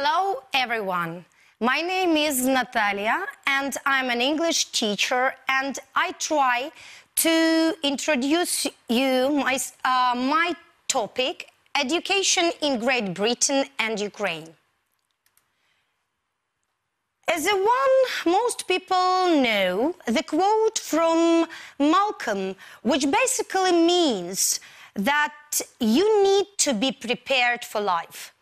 Hello, everyone. My name is Natalia, and I'm an English teacher, and I try to introduce you my topic, education in Great Britain and Ukraine. As most people know, the quote from Malcolm, which basically means that you need to be prepared for life.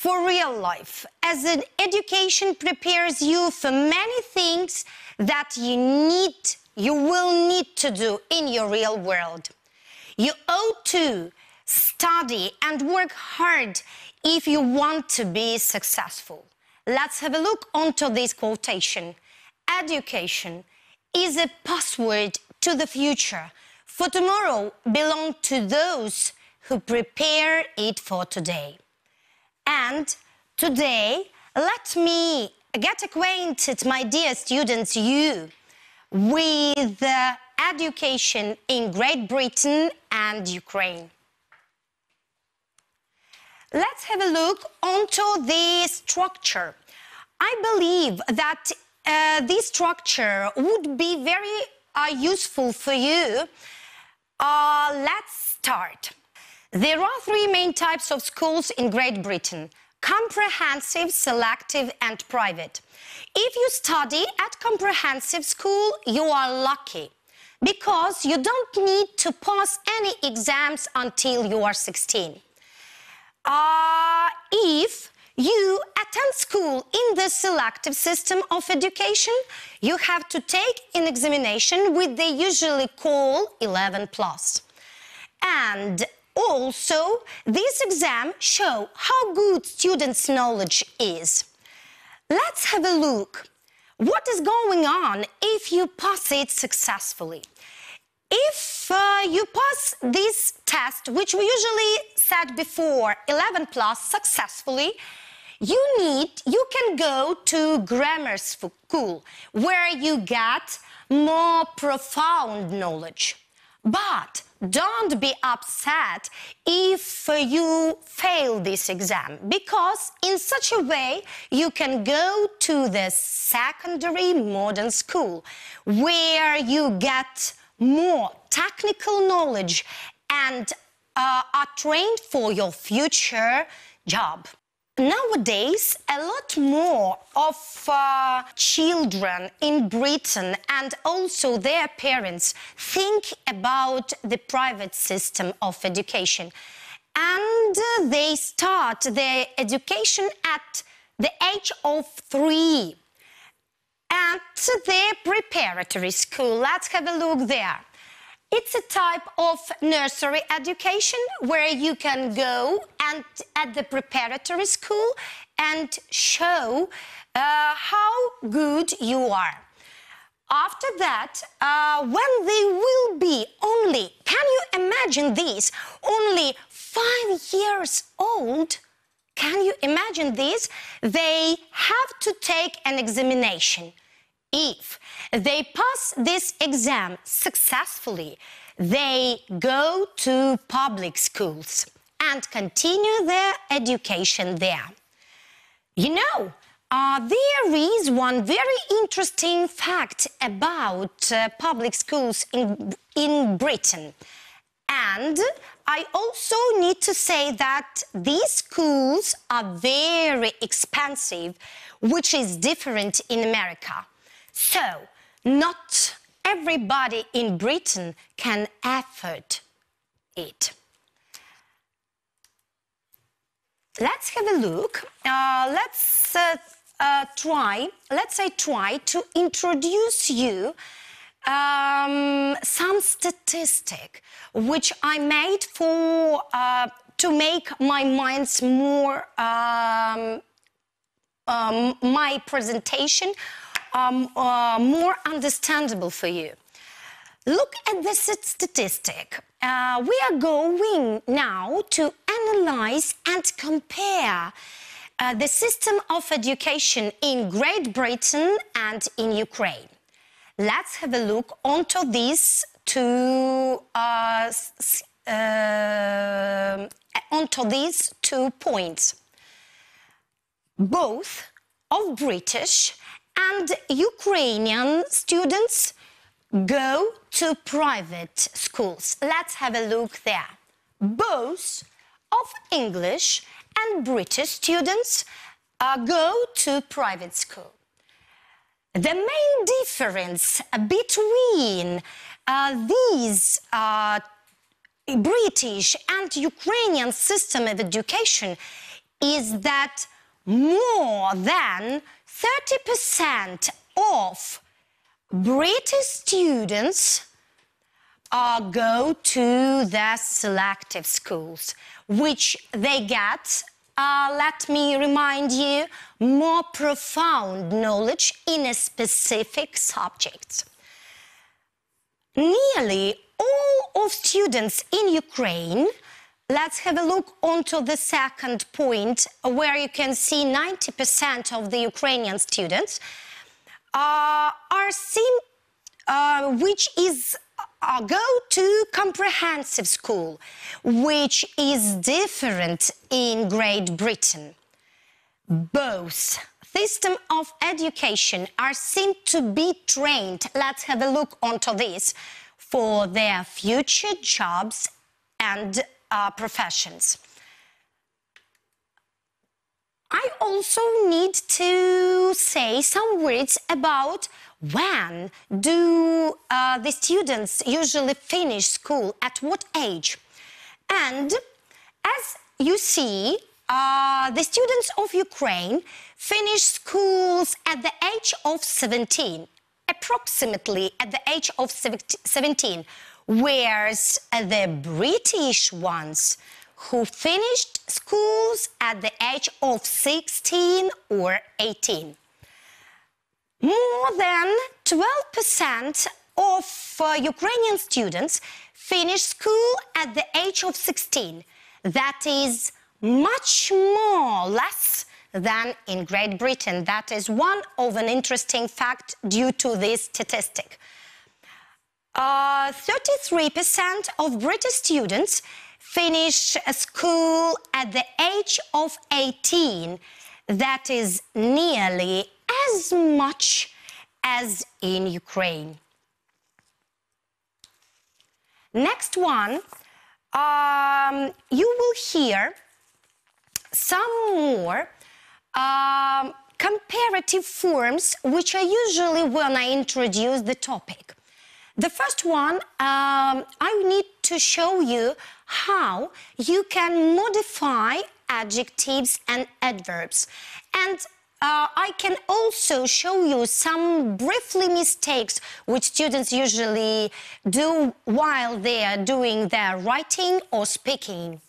For real life, as an education prepares you for many things that you will need to do in your real world. You ought to study and work hard if you want to be successful. Let's have a look onto this quotation. Education is a password to the future, for tomorrow belongs to those who prepare it for today. And today, let me get acquainted, my dear students, with education in Great Britain and Ukraine. Let's have a look onto the structure. I believe that this structure would be very useful for you. Let's start. There are three main types of schools in Great Britain: comprehensive, selective, and private. If you study at comprehensive school, you are lucky because you don't need to pass any exams until you are 16. If you attend school in the selective system of education, you have to take an examination which they usually call 11+. And also, this exam shows how good students' knowledge is. Let's have a look. What is going on if you pass it successfully? If you pass this test, which we usually said before, 11+ successfully, you can go to grammar school, where you get more profound knowledge. But don't be upset if you fail this exam, because in such a way you can go to the secondary modern school, where you get more technical knowledge and are trained for your future job. Nowadays, a lot more of children in Britain and also their parents think about the private system of education. And they start their education at the age of 3 at their preparatory school. Let's have a look there. It's a type of nursery education where you can go at the preparatory school and show how good you are. After that, when they will be only, can you imagine this, only 5 years old, can you imagine this? They have to take an examination. If they pass this exam successfully, they go to public schools and continue their education there. You know, there is one very interesting fact about public schools in Britain. And I also need to say that these schools are very expensive, which is different in America. So, not everybody in Britain can afford it. Let's have a look. Let's try to introduce you some statistic which I made for to make my minds more my presentation more understandable for you. Look at this statistic. We are going now to analyze and compare the system of education in Great Britain and in Ukraine. Let's have a look onto these two points. both of British and Ukrainian students go to private schools. Let's have a look there. Both of English and British students go to private school. The main difference between these British and Ukrainian system of education is that more than 30% of British students go to the selective schools, which they get, let me remind you, more profound knowledge in a specific subject. Nearly all of students in Ukraine, let's have a look onto the second point where you can see 90% of the Ukrainian students go to comprehensive school, which is different in Great Britain. Both systems of education are seen to be trained, let's have a look onto this, for their future jobs and professions. I also need to say some words about when do the students usually finish school, at what age. And as you see, the students of Ukraine finish schools at the age of 17, approximately at the age of 17, whereas the British ones who finished schools at the age of 16 or 18. More than 12% of Ukrainian students finish school at the age of 16. That is much more less than in Great Britain. That is one of an interesting fact due to this statistic. 33% of British students finish school at the age of 18. That is nearly as much as in Ukraine. Next one, you will hear some more comparative forms, which are usually when I introduce the topic. The first one, I need to show you how you can modify adjectives and adverbs. And I can also show you some briefly mistakes which students usually do while they are doing their writing or speaking.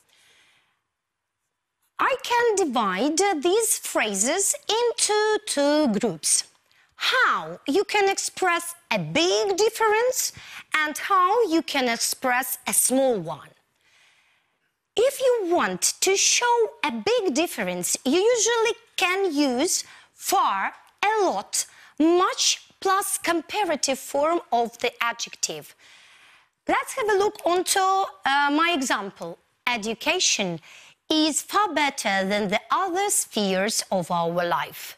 I can divide these phrases into two groups. How you can express a big difference and how you can express a small one. If you want to show a big difference, you usually can use far, a lot, much plus comparative form of the adjective. Let's have a look onto my example. Education is far better than the other spheres of our life.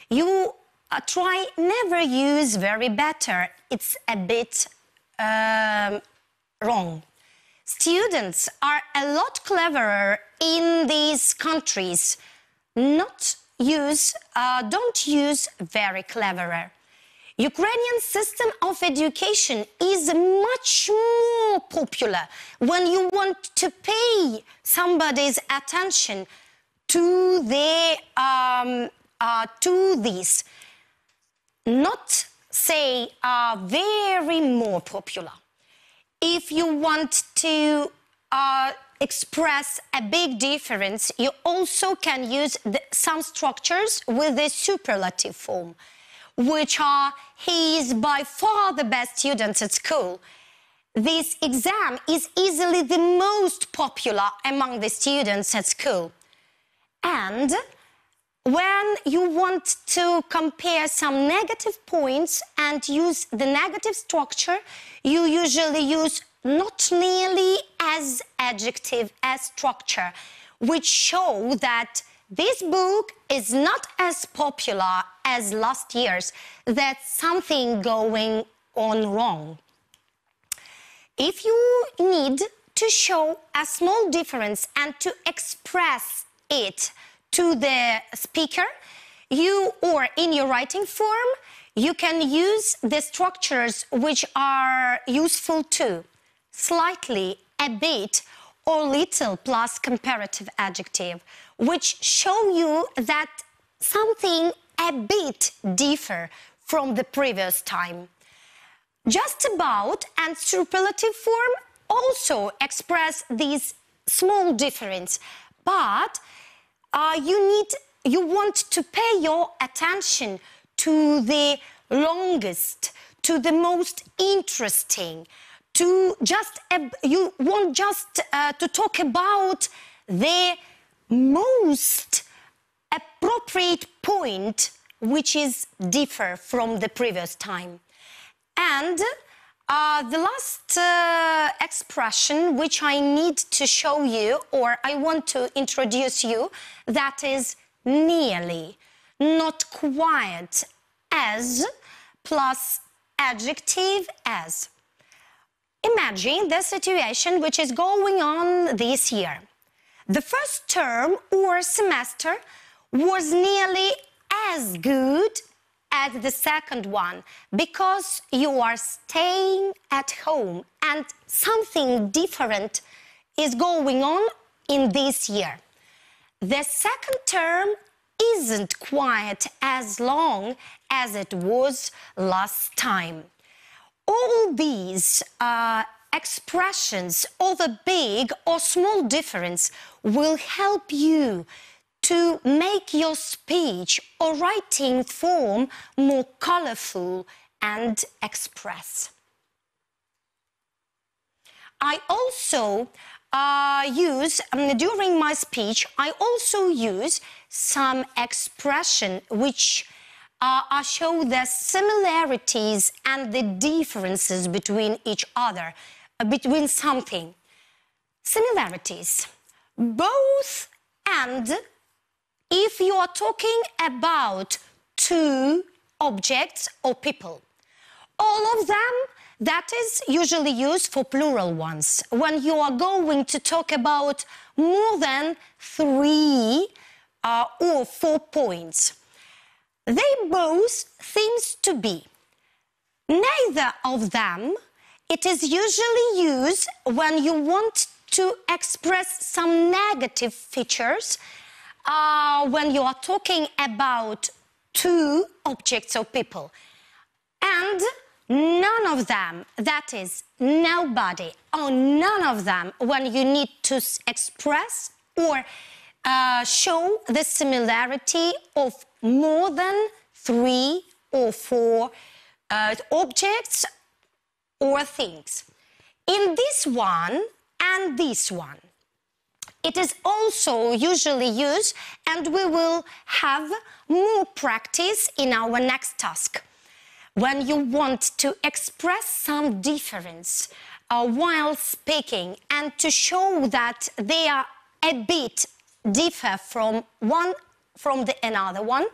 You try never use very better. It's a bit wrong. Students are a lot cleverer in these countries. Don't use very cleverer. Ukrainian system of education is much more popular when you want to pay somebody's attention to this. Not say very more popular. If you want to express a big difference, you also can use some structures with the superlative form, which are, he is by far the best student at school. This exam is easily the most popular among the students at school. And when you want to compare some negative points and use the negative structure, you usually use not nearly as adjective as structure, which show that this book is not as popular as last year's. There's something going on wrong. If you need to show a small difference and to express it to the speaker, or in your writing form, you can use the structures which are useful too. Slightly, a bit, or little plus comparative adjective, which show you that something a bit differ from the previous time. Just about and superlative form also express these small difference, but you want to pay your attention to the longest, to the most interesting, you want just to talk about the most appropriate point which is differ from the previous time. And the last expression which I need to show you, or I want to introduce you, that is nearly, not quite as, plus adjective as. Imagine the situation which is going on this year. The first term or semester was nearly as good as the second one because you are staying at home and something different is going on in this year. The second term isn't quite as long as it was last time. All these expressions of a big or small difference will help you to make your speech or writing form more colorful and express. I also during my speech, I also use some expression which show the similarities and the differences between each other, between something. Similarities. Both and if you are talking about two objects or people. All of them, that is usually used for plural ones. When you are going to talk about more than 3 or 4 points. They both seems to be. Neither of them, it is usually used when you want to express some negative features when you are talking about two objects or people. And none of them, that is nobody or none of them, when you need to express or show the similarity of more than 3 or 4 objects or things. In this one and this one, it is also usually used, and we will have more practice in our next task. When you want to express some difference while speaking and to show that they are a bit differ from another one,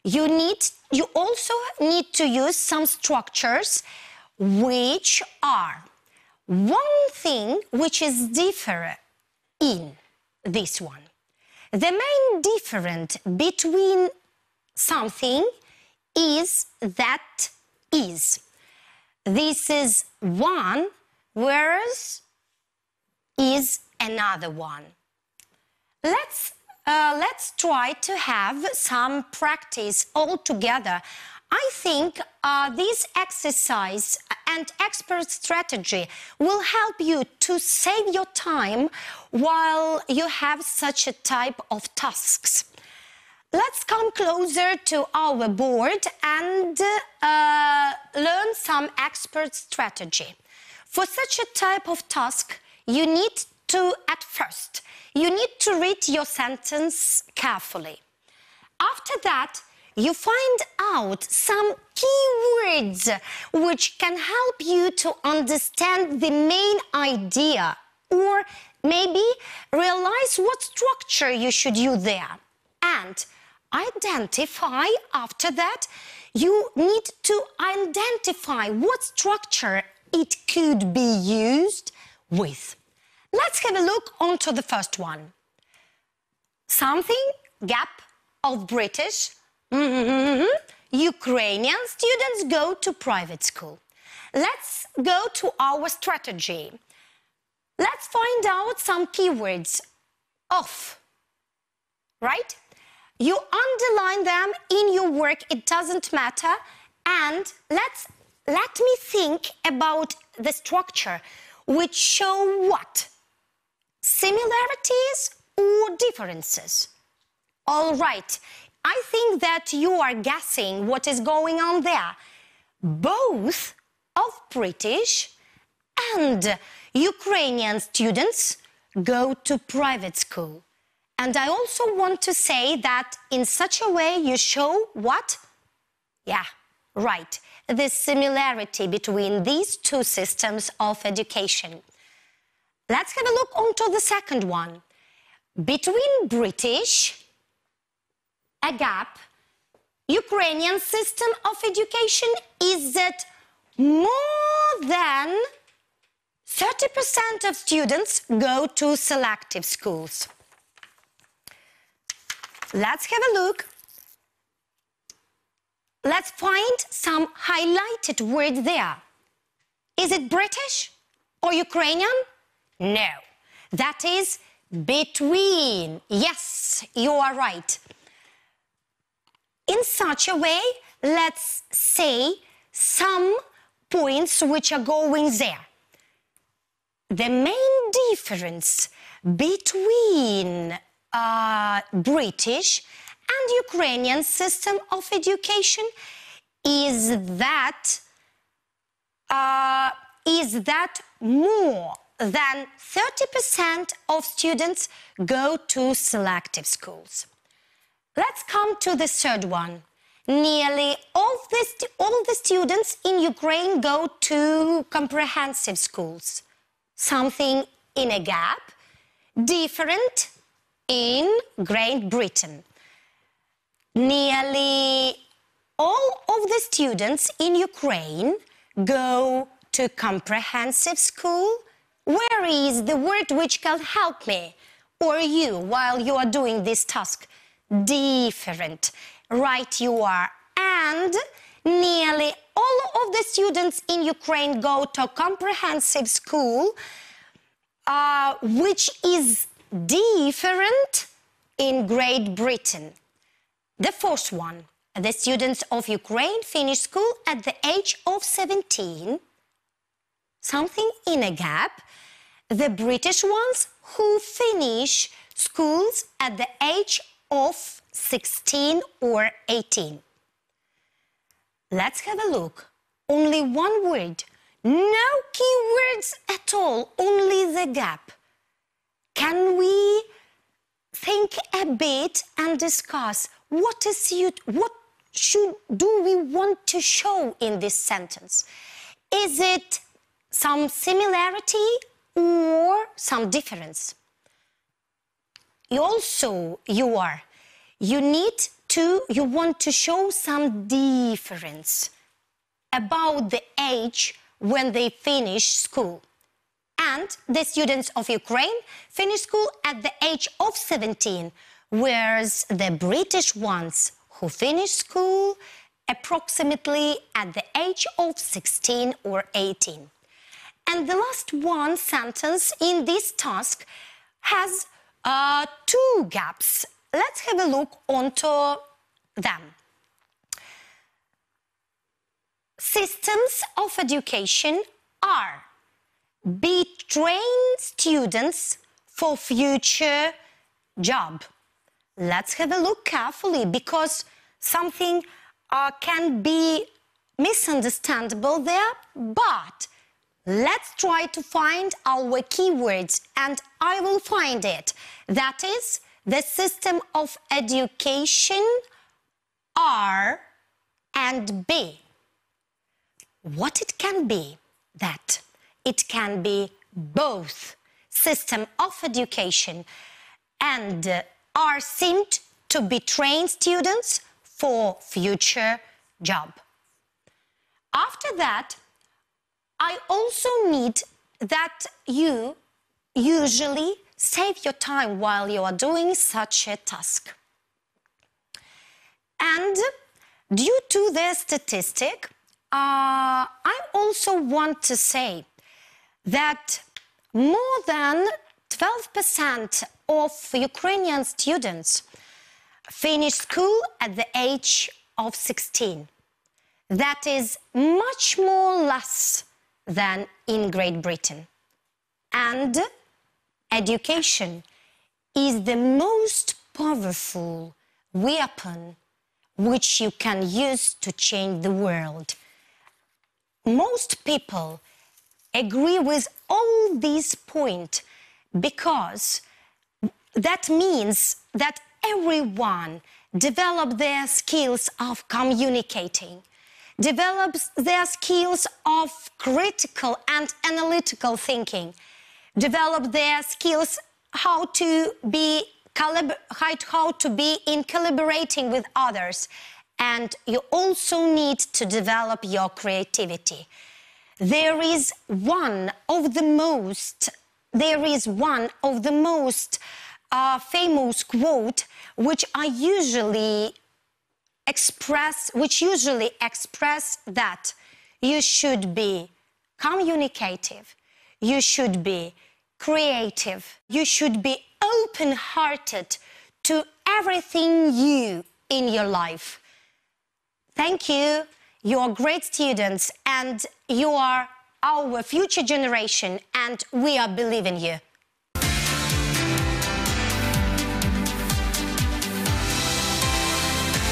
you also need to use some structures which are one thing which is different in this one. The main difference between something is that is. This is one, whereas is another one. Let's try to have some practice all together. I think this exercise and expert strategy will help you to save your time while you have such a type of tasks. Let's come closer to our board and learn some expert strategy. For such a type of task, you need to, at first, you need to read your sentence carefully. After that, you find out some keywords which can help you to understand the main idea or maybe realize what structure you should use there. And identify, after that, you need to identify what structure it could be used with. Let's have a look onto the first one. Something, gap of British, Ukrainian students go to private school. Let's go to our strategy. Let's find out some keywords. Of, right? You underline them in your work, it doesn't matter. And let me think about the structure which show what? Similarities or differences? All right, I think that you are guessing what is going on there. Both of British and Ukrainian students go to private school. And I also want to say that in such a way you show what? Yeah, right, the similarity between these two systems of education. Let's have a look onto the second one. Between British, a gap, Ukrainian system of education is that more than 30% of students go to selective schools. Let's have a look. Let's find some highlighted word there. Is it British or Ukrainian? No. That is between. Yes, you are right. In such a way, let's say some points which are going there. The main difference between British and Ukrainian system of education is that more than 30% of students go to selective schools. Let's come to the third one. Nearly all the students in Ukraine go to comprehensive schools. Something in a gap, different in Great Britain. Nearly all of the students in Ukraine go to comprehensive school. Where is the word which can help me or you while you are doing this task? Different. Right, you are. And nearly all of the students in Ukraine go to comprehensive school, which is different in Great Britain. The fourth one, the students of Ukraine finish school at the age of 17. Something in a gap. The British ones who finish schools at the age of 16 or 18. Let's have a look. Only one word. No keywords at all, only the gap. Can we think a bit and discuss what do we want to show in this sentence? Is it some similarity or some difference? You want to show some difference about the age when they finish school. And the students of Ukraine finish school at the age of 17, whereas the British ones who finish school approximately at the age of 16 or 18. And the last one sentence in this task has two gaps. Let's have a look onto them. Systems of education are be train students for future job. Let's have a look carefully because something can be misunderstandable there, but let's try to find our keywords and I will find it. That is the system of education are and be. What it can be? That it can be both system of education and are seemed to be trained students for future job. After that, I also need that you usually save your time while you are doing such a task. And due to the statistic, I also want to say that more than 12% of Ukrainian students finish school at the age of 16. That is much more less than in Great Britain. And education is the most powerful weapon which you can use to change the world. Most people agree with all these points because that means that everyone develops their skills of communicating, develops their skills of critical and analytical thinking, develop their skills how to be in collaborating with others, and you also need to develop your creativity. There is one of the most famous quote which usually express that you should be communicative, you should be creative, you should be open-hearted to everything new in your life. Thank you. You are great students and you are our future generation, and we are believing in you.